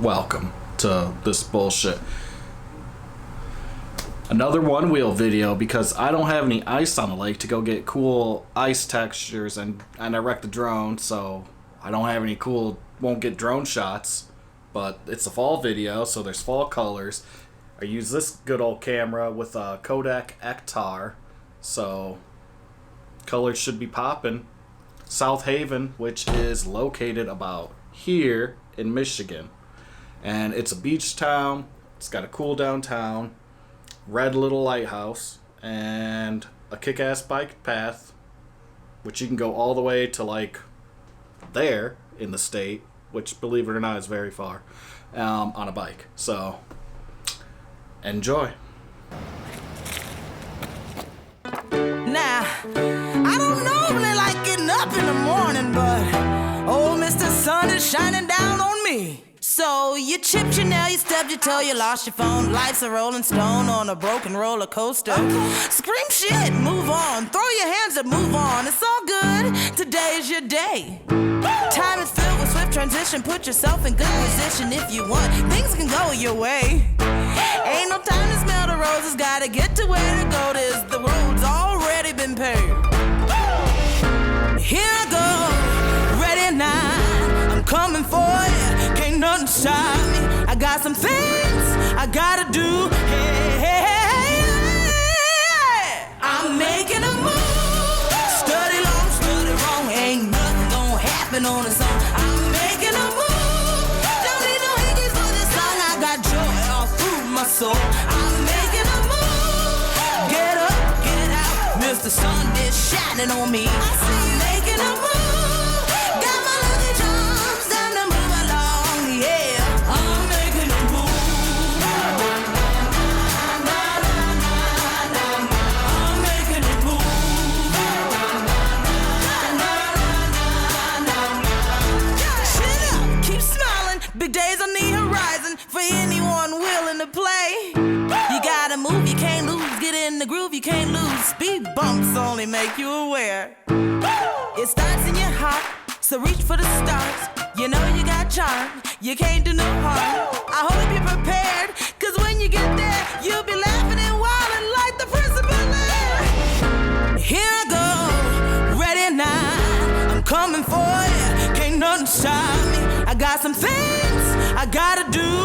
Welcome to this bullshit. Another Onewheel video because I don't have any ice on the lake to go get cool ice textures, and I wrecked the drone, so I don't have any cool, won't get drone shots. But it's a fall video, so there's fall colors. I use this good old camera with a Kodak Ektar, so colors should be popping. South Haven, which is located about here in Michigan. And it's a beach town, it's got a cool downtown, red little lighthouse, and a kick-ass bike path, which you can go all the way to like there in the state, which believe it or not is very far, on a bike. So enjoy. Now, I don't normally like getting up in the morning, but old Mr. Sun is shining down on me. So you chipped your nail, you stubbed your toe, you lost your phone. Life's a rolling stone on a broken roller coaster. Scream shit, move on. Throw your hands up, move on. It's all good. Today's your day. Time is filled with swift transition. Put yourself in good position if you want. Things can go your way. Ain't no time to smell the roses. Gotta get to where to go. The road's already been paved. Here I go, ready now. I'm coming for you. Can't nothing stop me. I got some things I gotta do. Hey, hey, hey, hey. I'm making a move. Study long, study wrong. Ain't nothing gonna happen on its own. I'm making a move. Don't need no hickeys for this song. I got joy all through my soul. I'm making a move. Get up, get out. Mr. Sun is shining on me. I'm making a move. Got my lucky charms, time to move along. Yeah, I'm making a move. I'm making a move. Chin up, keep smiling. Big days on the horizon for anyone willing to play. You gotta move, you can't lose. Get in the groove, you can't lose. Speed bumps only make you aware. It starts in your heart, so reach for the stars. You know you got charm, you can't do no harm. I hope you're prepared, cause when you get there, you'll be laughing and wilding like the principal there. Here I go, ready now. I'm coming for you, can't nothing stop me. I got some things I gotta do.